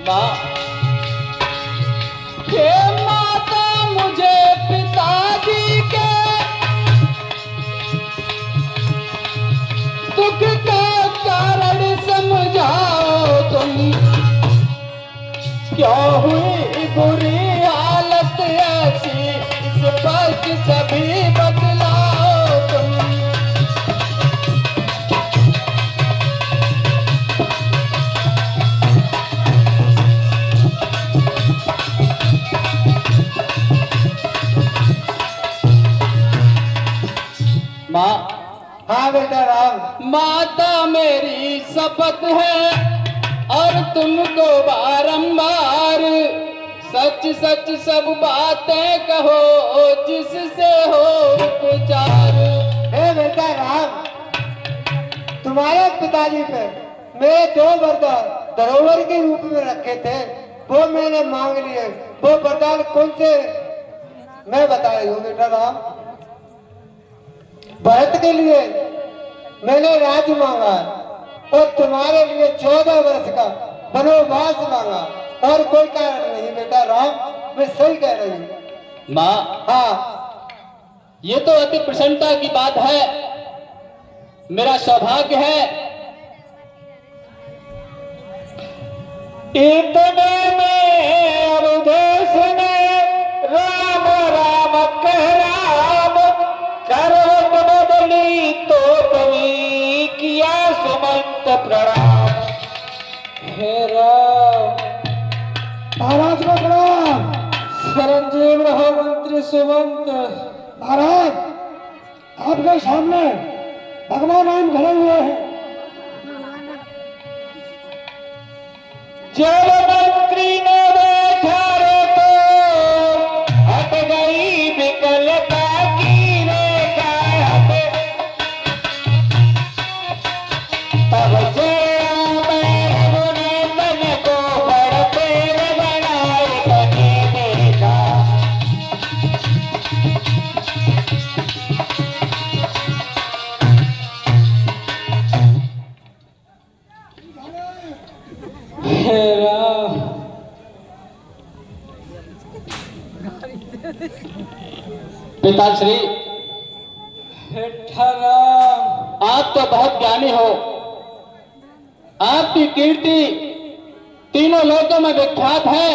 माँ, हे माता मुझे पिताजी के दुख का कारण समझाओ तुम। क्यों हुई बुरी हालत ऐसी, इस पक्ष सभी बदलाओ तुम। माँ, हाँ बेटा राम। माता मेरी शपथ है और तुमको बारंबार सच सच सब बातें कहो जिससे हो उपचार। हे बेटा राम, तुम्हारे पिताजी पे मेरे 2 वरदान धरोहर के रूप में रखे थे, वो मैंने मांग लिए। वो वरदान कौन से मैं बता रही हूँ बेटा राम। भरत के लिए मैंने राज मांगा और तुम्हारे लिए 14 वर्ष का वनवास मांगा, और कोई कारण नहीं बेटा राम। मैं सही कह रही हूँ। माँ, हाँ, ये तो अति प्रसन्नता की बात है। मेरा सौभाग्य है इतने में अवधेश ने राम राम कह राम, करवट बदली तो कवि किया सुमंत प्रणाम। हे राम, महाराज को प्रणाम। चिरंजीव रहो मंत्री सुमंत। महाराज, आपके सामने भगवान राम खड़े हुए हैं। जब मंत्री ने देखा रे तो हट गई विकलता की रेखा हट। तब से मैंने तन को बड़ पेड़ बनाए कभी देखा। हे राम, पिताश्री, आप तो बहुत ज्ञानी हो। आपकी कीर्ति तीनों लोकों में विख्यात है,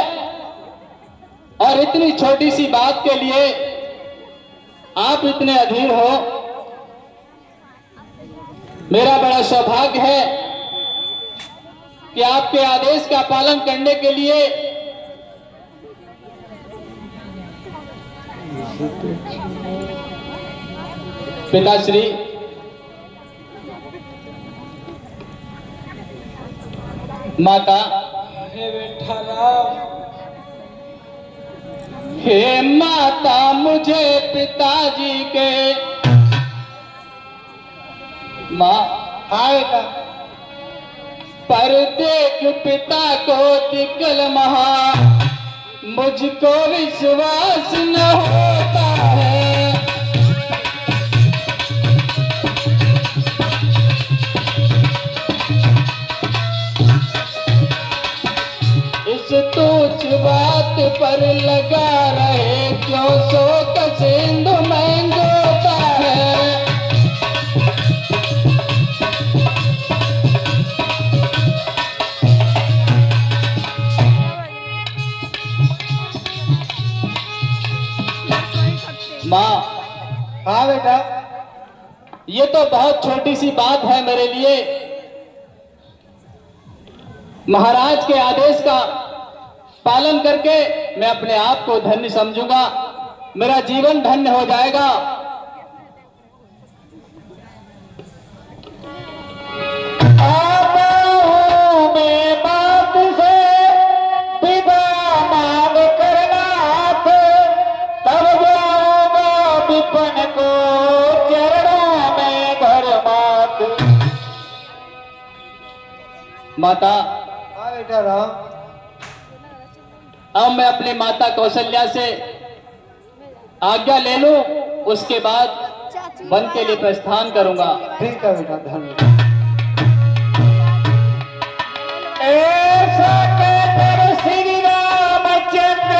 और इतनी छोटी सी बात के लिए आप इतने अधीर हो। मेरा बड़ा सौभाग्य है कि आपके आदेश का पालन करने के लिए पिताश्री, माता, हे विठ्ठल, हे माता मुझे पिताजी के। माँ, हाँ बेटा। पर देख पिता को दिक्कल महा, मुझको विश्वास न होता है। इस तुच्छ बात पर लगा रहे क्यों शोक सिंधु में गोता है। माँ, हाँ बेटा। ये तो बहुत छोटी सी बात है मेरे लिए। महाराज के आदेश का पालन करके मैं अपने आप को धन्य समझूंगा, मेरा जीवन धन्य हो जाएगा। मैं बात से विदा मांग करना तब जाऊंगा विपन को चरणों में घर माता। हाँ बेटा राम। अब मैं अपनी माता कौशल्या से आज्ञा ले लूं, उसके बाद वन के लिए प्रस्थान करूंगा। ठीक है बेटा, धन्यवाद। ऐसा कहकर श्री रामचंद्र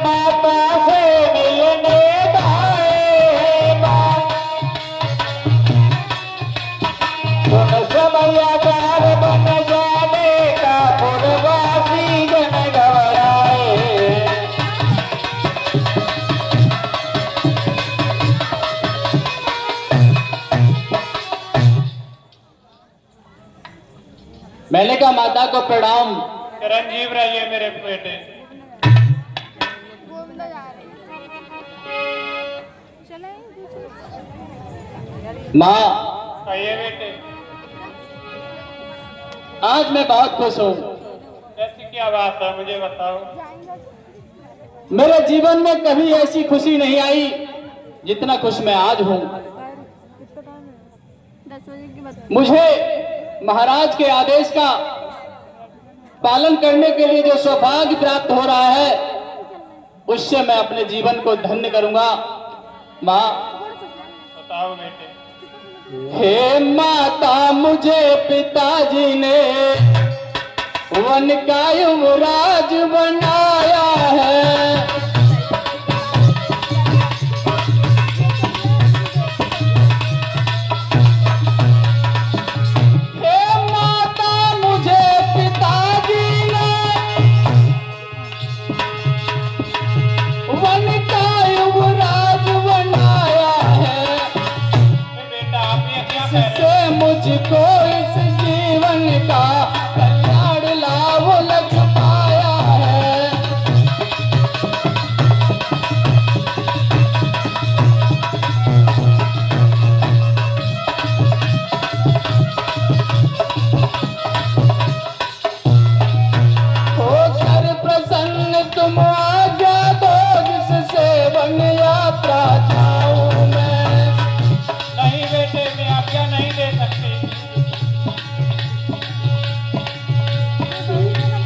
माता से मिलने आए बाप। सुन समयाकार बन जाने का पूर्ववासी जन घबराए। मैंने कहा माता को प्रणाम। चिरंजीव रहिए मेरे बेटे। माँ, कहिए बेटे, आज मैं बहुत खुश हूँ। ऐसी क्या बात है, मुझे बताओ। मेरे जीवन में कभी ऐसी खुशी नहीं आई जितना खुश मैं आज हूँ। मुझे महाराज के आदेश का पालन करने के लिए जो सौभाग्य प्राप्त हो रहा है, उससे मैं अपने जीवन को धन्य करूंगा। माँ, बताओ बेटे। हे माता, मुझे पिताजी ने वन का युवराज बनाया है। हे माता, मुझे पिताजी ने वन का युवराज बनाया है। बेटा आप ये क्या कह रहे से मुझको इस जीवन का कल्याण लाभ लग पाया है। होकर प्रसन्न तुम आज्ञा दो, जिससे वन यात्रा जाऊं मैं। नहीं बेटे, मैं आज्ञा नहीं दे सकती।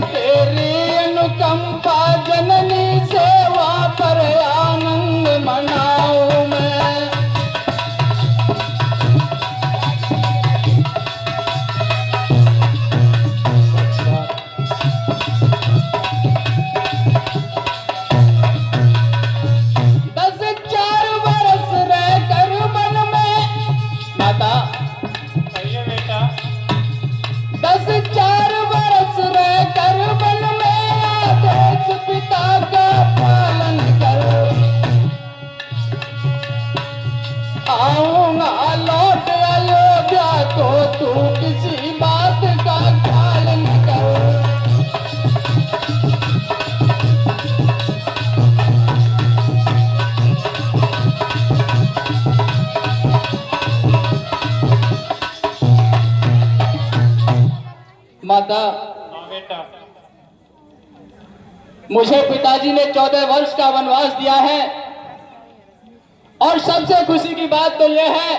तेरी अनुकंपा जननी सेवा पर आनंद मनाऊं मैं। दस 4 बरस रहकर वन में, माता, कहिए बेटा। 10-4 बरस रहकर वन में आदेश पिता का पालन कर। आऊंगा लौट अयोध्या को, तू किसी बात का ख्याल न कर। माता, हाँ बेटा। मुझे पिताजी ने 14 वर्ष का वनवास दिया है, और सबसे खुशी की बात तो यह है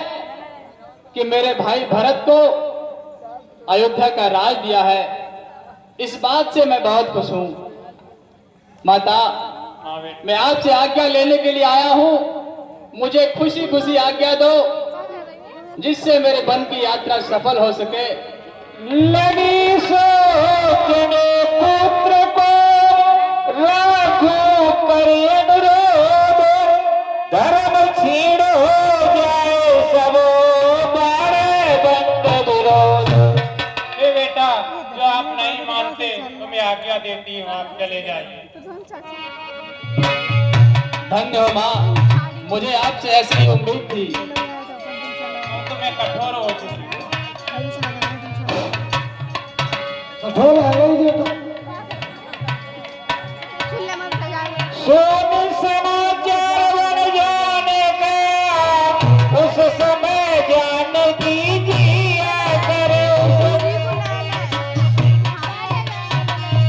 कि मेरे भाई भरत को अयोध्या का राज दिया है। इस बात से मैं बहुत खुश हूं। माता, हाँ बेटा। मैं आपसे आज्ञा लेने के लिए आया हूं। मुझे खुशी खुशी आज्ञा दो, जिससे मेरे वन की यात्रा सफल हो सके। लगी सोचने पुत्र को लाखों करे अनुरोध, धर्म छीण हो जाए सबो बारे बंद विरोध। ए बेटा, जो आप नहीं मानते तो मैं आज्ञा देती हूँ, आप चले जाइए। धन्य हो माँ, मुझे आपसे ऐसी उम्मीद थी। तो मैं कठोर हो चुकी हूँ। कठोर है नहीं ये तो। सोनी समाचार बन जाने का उस समय जान दीजिए करे।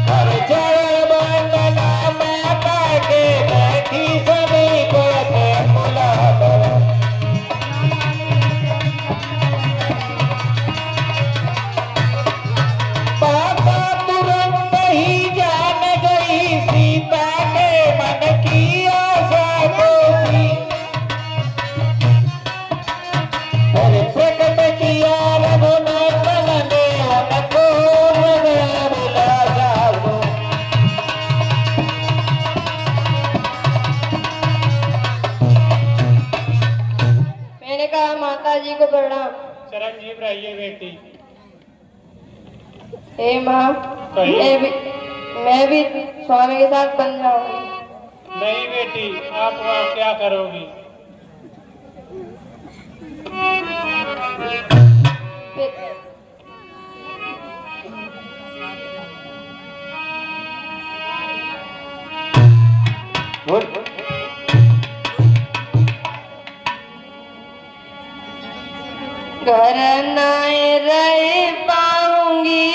हर जय वंदना माता के, बैठी सभी को बुला कर। पापा तुम माता जी को प्रणाम। चिरंजीव रहिए बेटी। हे माँ, कहिए। मैं भी स्वामी के साथ बन जाऊंगी। नहीं बेटी, आप वहाँ क्या करोगी? घर नाए रह पाऊंगी,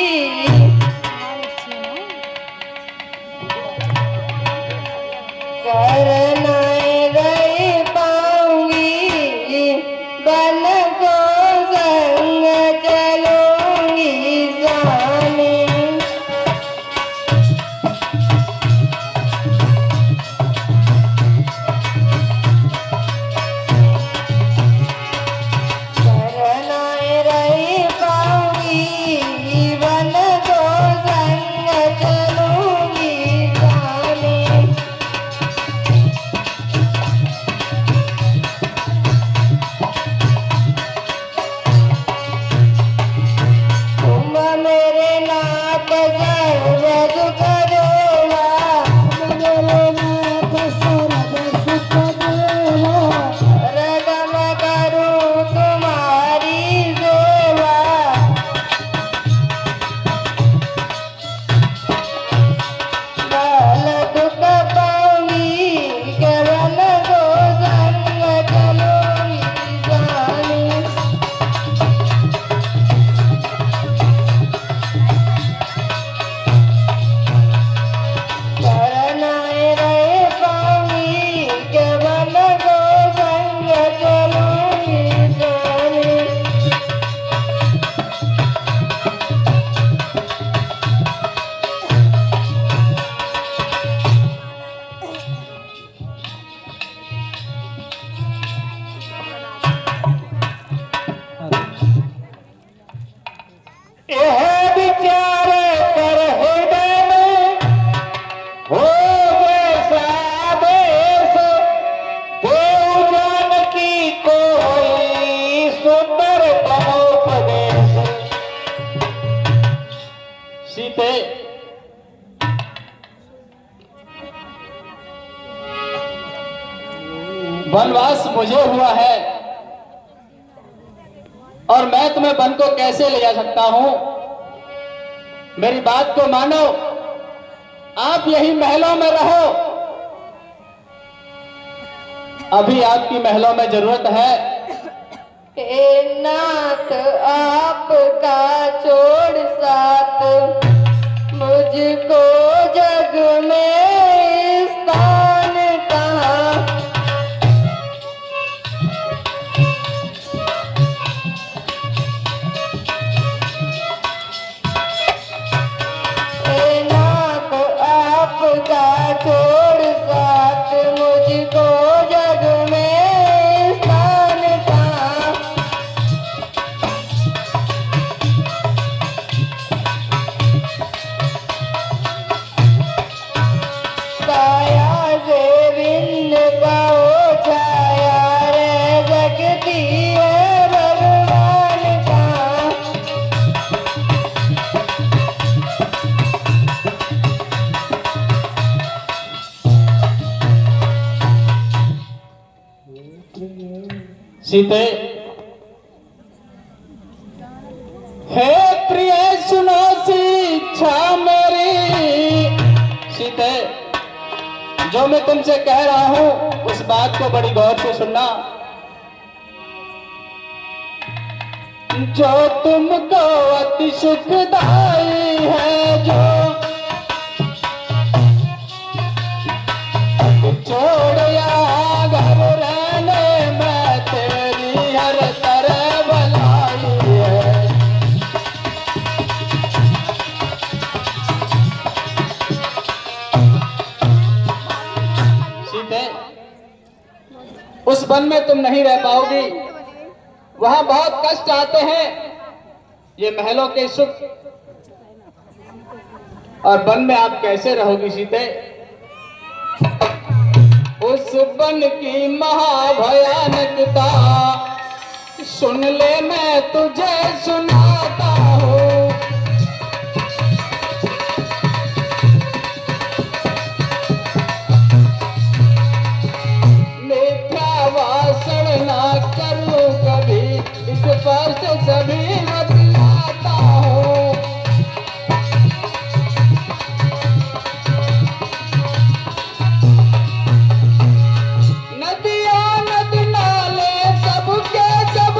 घर नाए रह पाऊंगी, बन को संग चलूंगी स्वामी। यह विचार कर हृदय में हो जैसा आदेश, देव जानकी कोई सुंदर तमोपदेश। सीते, वनवास मुझे हुआ है और मैं तुम्हें वन को कैसे ले जा सकता हूं? मेरी बात को मानो, आप यही महलों में रहो। अभी आपकी महलों में जरूरत है। हे नाथ आपका छोड़ साथ, मुझको जग में स्थान कहाँ। हे नाथ आपका छोड़ साथ, मुझको जग में स्थान कहाँ। काया से भिन्न पाओ छाया रे जगती है भगवान कहाँ। सीते, हे प्रिय सुनो सी इच्छा मेरी। सीते, जो मैं तुमसे कह रहा हूं उस बात को बड़ी गौर से सुनना। जो तुमको अति सुखदाई है, जो छोड़ या घर रहने में तेरी हर तरह भलाई है। सीते, उस वन में तुम नहीं रह पाओगी, वहां बहुत कष्ट आते हैं। ये महलों के सुख और वन में आप कैसे रहोगी सीते? उस वन की महाभयानकता सुन ले मैं तुझे सुनाता हूँ। मीठा भाषण ना करूँ कभी, इस पर से सभी बतलाता हूँ। नदियाँ नदी नाले सबके सब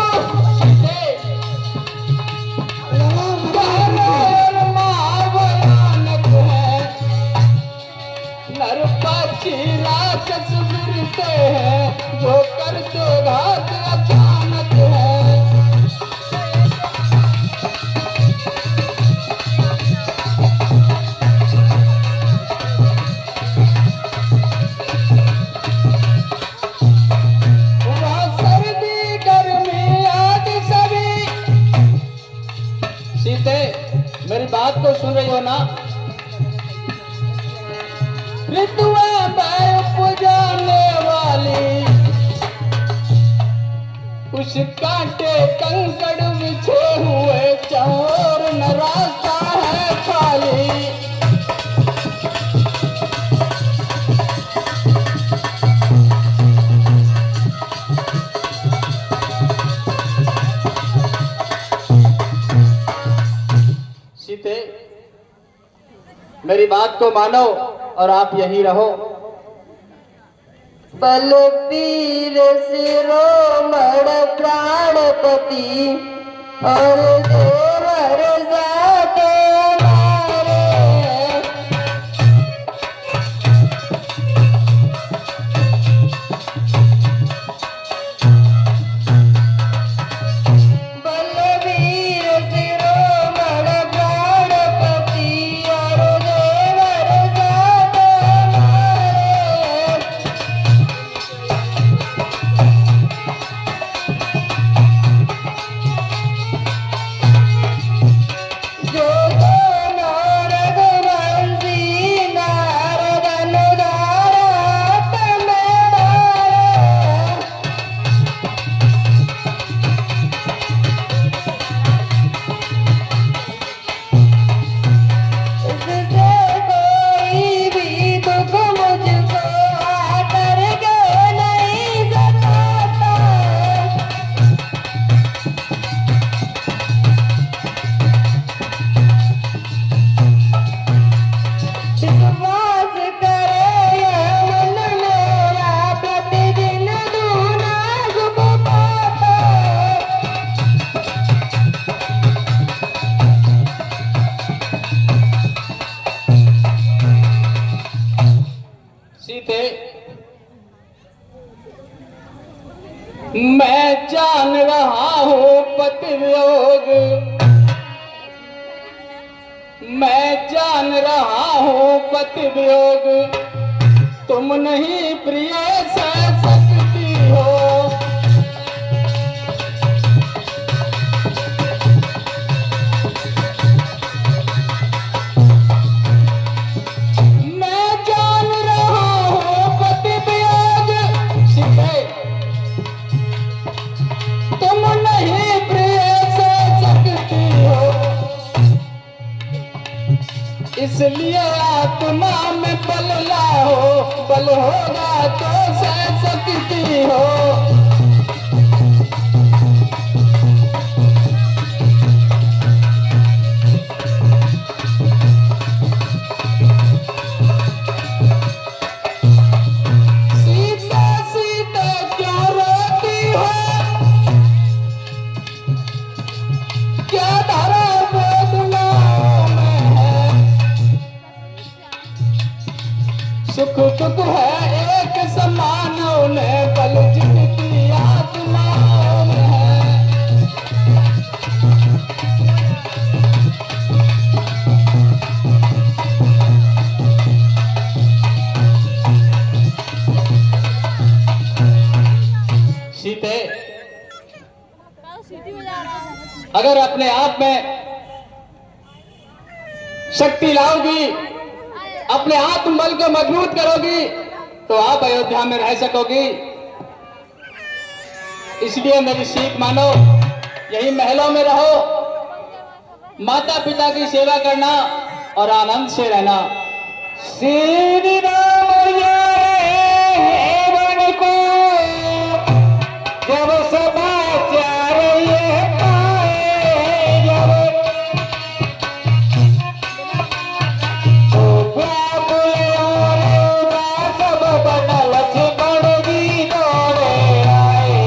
भयानक है। नर पक्षी राक्षस मिलते हैं, जो करते घात अचानक है। वहाँ सर्दी गर्मी आदि सभी। सीते, मेरी बात को सुन रही हो ना? ऋतुएं उपजाने वाली, उस कांटे कंकड़ बिछे हुए चौर न रास्ता है खाली। सीते, मेरी बात को मानो और आप यहीं रहो। बलबीर शिरोमण प्राणपति और देवर जाते मारे। बलबीर शिरोमण प्राणपति और देवर जाते मारे। जो दोनों रघुवंशी नारद अनुदारत में डाले। इससे कोई भी दुख मुझको आकर के नहीं सताता। विश्वास करे यह मन मेरा, प्रतिदिन दूना सुख पाता। सीते, मैं जान रहा हूँ पति वियोग, मैं जान रहा हूँ पति वियोग। तुम नहीं प्रिय सह सकती हो। मैं जान रहा हूँ पति वियोग। सीते, तुम नहीं प्रिय सह सकती हो, इसलिए आत्मा में बल लाओ, बल होगा तो सह सकती हो। सीता सीता क्यों रोती हो? क्या धारा वेदनाओं में है? सुख दुख है एक समान, उन्हें बल जिनकी आत्माओं में है। सीते, अगर अपने आप में शक्ति लाओगी, अपने आत्मबल को मजबूत करोगी, तो आप अयोध्या में रह सकोगी। इसलिए मेरी सीख मानो, यही महलों में रहो, माता पिता की सेवा करना और आनंद से रहना। श्री राम हेवन को जब समाचार ये पाए, जब व्याकुल और सब बनल लक्ष्मण जी दौड़े आए।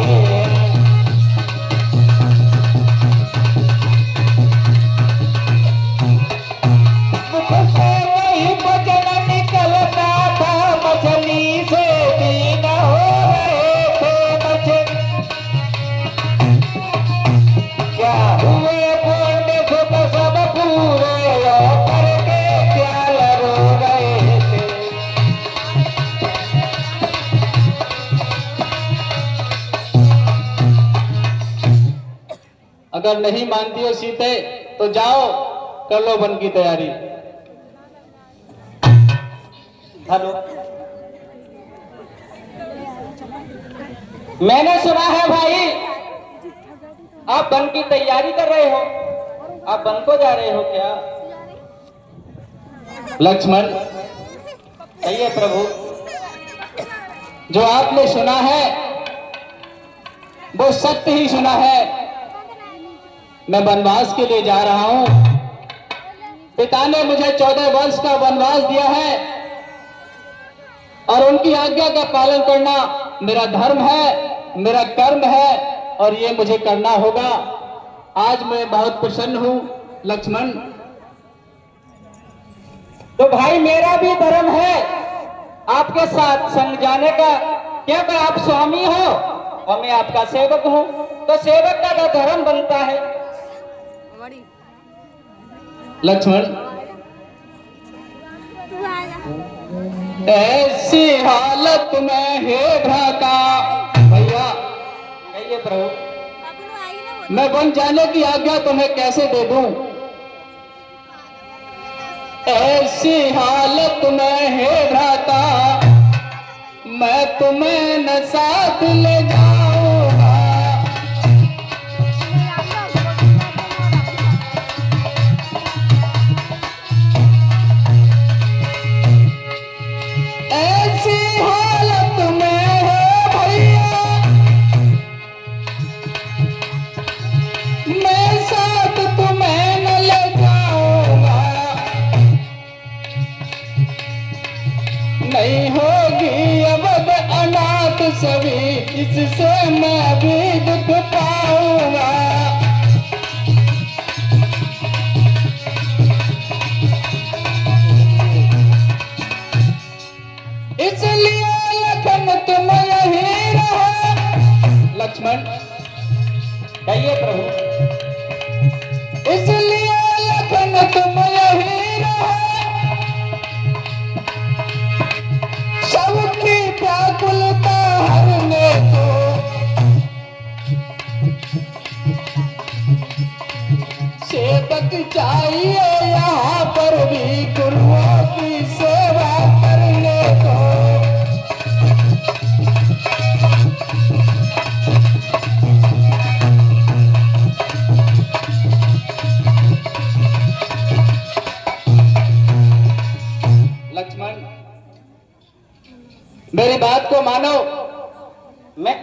मुख से नहीं वचन निकलता था, मछली से दीन हो रहे थे मछली। क्या हुए पुण्य सुख सब पूरे, और करके क्या रो रहे थे। अगर नहीं मानती हो सीते तो जाओ कर लो वन की तैयारी। हेलो, मैंने सुना है भाई आप वन की तैयारी कर रहे हो, आप वन को जा रहे हो क्या? लक्ष्मण, कहिए प्रभु। जो आपने सुना है वो सत्य ही सुना है। मैं वनवास के लिए जा रहा हूं। पिता ने मुझे 14 वर्ष का वनवास दिया है और उनकी आज्ञा का पालन करना मेरा धर्म है, मेरा कर्म है और ये मुझे करना होगा। आज मैं बहुत प्रसन्न हूं लक्ष्मण। तो भाई मेरा भी धर्म है आपके साथ संग जाने का, क्योंकि आप स्वामी हो और मैं आपका सेवक हूं, तो सेवक का तो धर्म बनता है। लक्ष्मण, ऐसी हालत में हे भ्राता, भैया कहिए प्रभु। मैं वन जाने की आज्ञा तुम्हें कैसे दे दूं? ऐसी हालत में हे भ्राता मैं तुम्हें न साथ ले जाऊंगा। ऐसी हालत में है भैया मैं साथ तुम्हें न ले जाऊंगा। नहीं होगी अवध अनाथ सभी, इससे मैं भी दुख पाऊंगा। इसलिए लखन तुम यहीं रहो। लक्ष्मण, कहिए प्रभु। इसलिए लखन तुम यहीं रहो, सबकी व्याकुलता हरने को। सेवक चाहिए यहाँ पर भी गुरुओं की सेवा करने को। लक्ष्मण, मेरी बात को मानो। मैं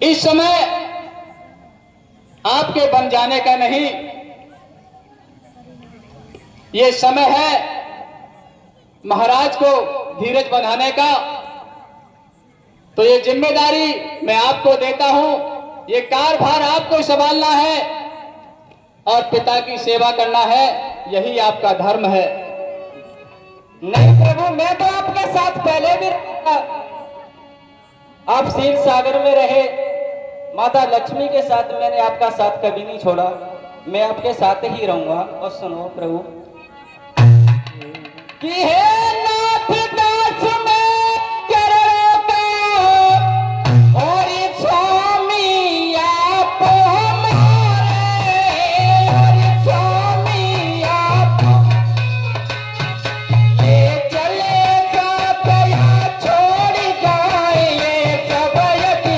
इस समय आपके बन जाने का नहीं, ये समय है महाराज को धीरज बंधाने का। तो ये जिम्मेदारी मैं आपको देता हूं, ये कारभार आपको संभालना है और पिता की सेवा करना है, यही आपका धर्म है। नहीं प्रभु, मैं तो आपके साथ पहले भी रहा। आप क्षीर सागर में रहे, माता लक्ष्मी के साथ मैंने आपका साथ कभी नहीं छोड़ा। मैं आपके साथ ही रहूंगा। और सुनो प्रभु कि हे नाथ दास में चरणों का और स्वामी आप हमारे, और स्वामी आप ये चले साथ या छोड़ जाए, ये सब यति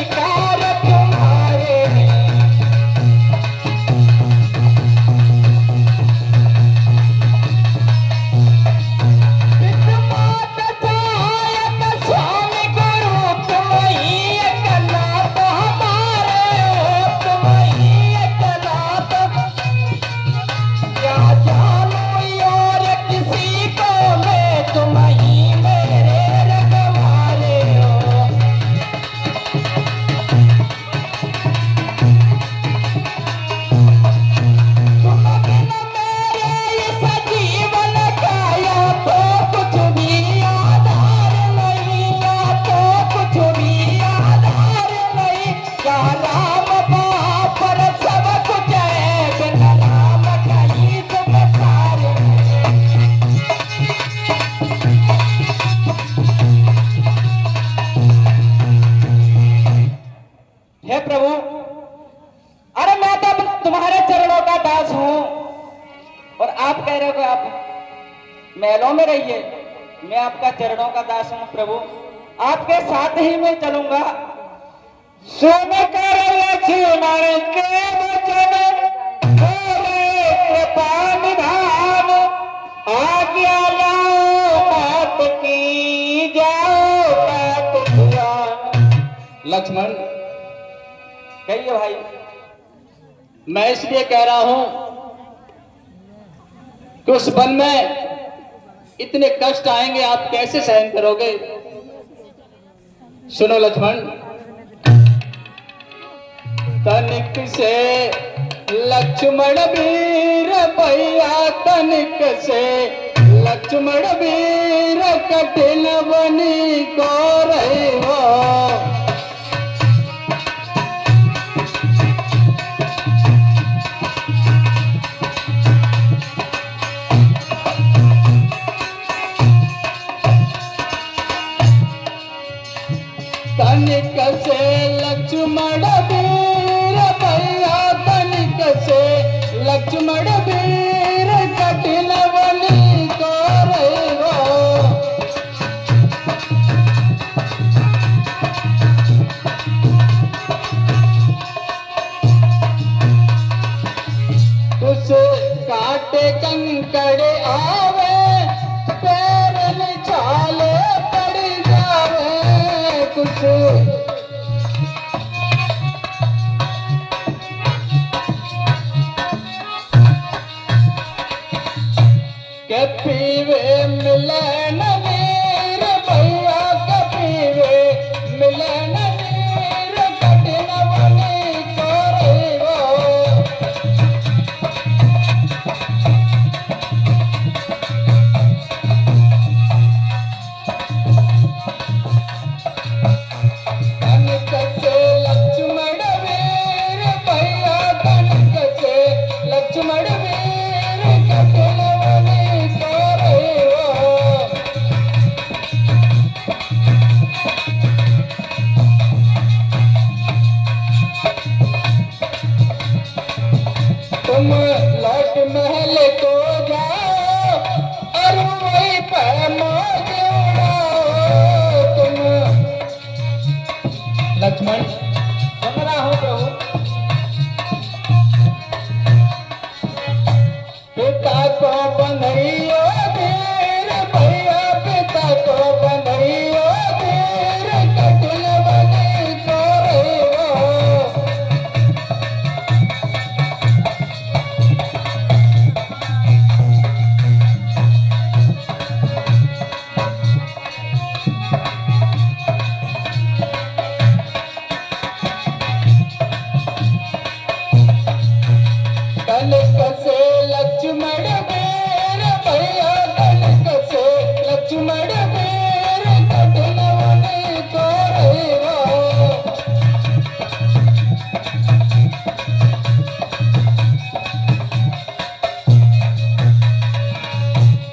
तुम्हारे चरणों का दास हूं और आप कह रहे हो कि आप महलों में रहिए। मैं आपका चरणों का दास हूं प्रभु, आपके साथ ही मैं चलूंगा। सुनकर लक्ष्मण के वचन बोले कृपा निधान, आज्ञा लाओ बात की जाओ बात ध्यान। लक्ष्मण, कहिए भाई। मैं इसलिए कह रहा हूं कि उस वन में इतने कष्ट आएंगे, आप कैसे सहन करोगे? सुनो लक्ष्मण, तनिक से लक्ष्मण वीर भैया, तनिक से लक्ष्मण वीर कठिन बनी को रहे हो। तनिक से लक्ष्मण वीर भैया, तनिक से लक्ष्मण वीर कठिन बनी को रहे हो। कुछ काटे कंकड़ आवे, पैर निछाले पड़ जावे। कुछ के पीवे मिलन वीर भैया, के पीवे मिलन वीर कठिन बनी को रहे हो। तनिक से लक्ष्मण वीर भैया, तनिक से लक्ष्मण वीर कठिन बनी को रहे हो। तुम लौट महल को जाओ और वहीं पर मौज उड़ाओ। तुम लक्ष्मण, सुन रहा हूं प्रभु। पिता को बनैयो वीर भैया, पिता को बनैयो वीर कठिन बनी को रहे हो। तनिक से लक्ष्मण वीर भैया, तनिक से लक्ष्मण वीर कठिन बनी को रहे हो।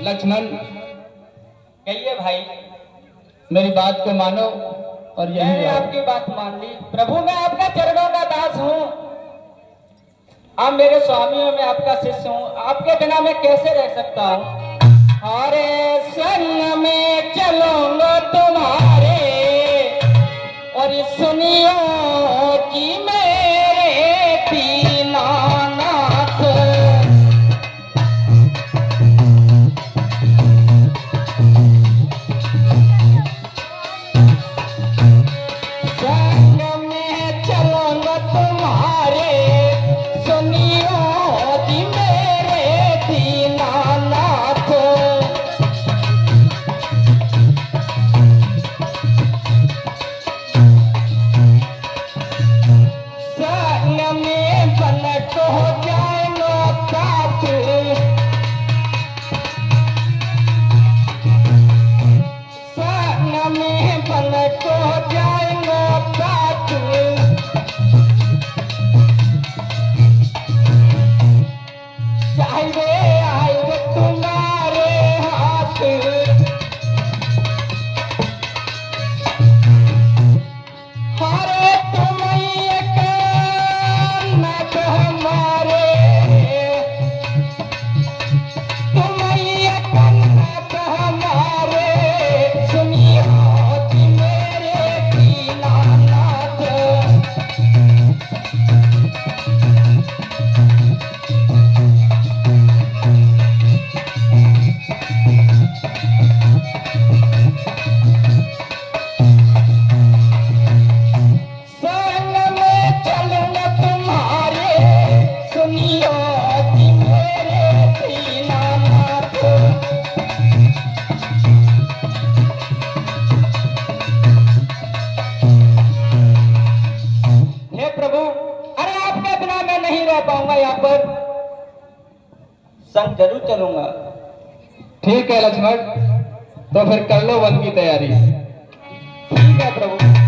लक्ष्मण, कहिए भाई। मेरी बात को मानो और यही मैंने रहो। आपकी बात मान ली प्रभु, मैं आपका चरणों का दास हूं। आप मेरे स्वामी हो, मैं आपका शिष्य हूँ। आपके बिना मैं कैसे रह सकता हूँ? अरे संग में चलूंगा तुम्हारे, और सुनियो कि मेरे दीनानाथ। संग में चलूंगा तुम्हारे, सुनियो कि मेरे दीनानाथ। संग में पलट हो जाएगा पाप, संग में पलट हो जाएगा पाप। आए तुम्हारे हाथ, हरे तुम एक नाथ हमारे बिना मैं नहीं रह पाऊंगा यहाँ पर, संग जरूर चलूंगा। ठीक है लक्ष्मण, तो फिर कर लो वन की तैयारी। ठीक है प्रभु।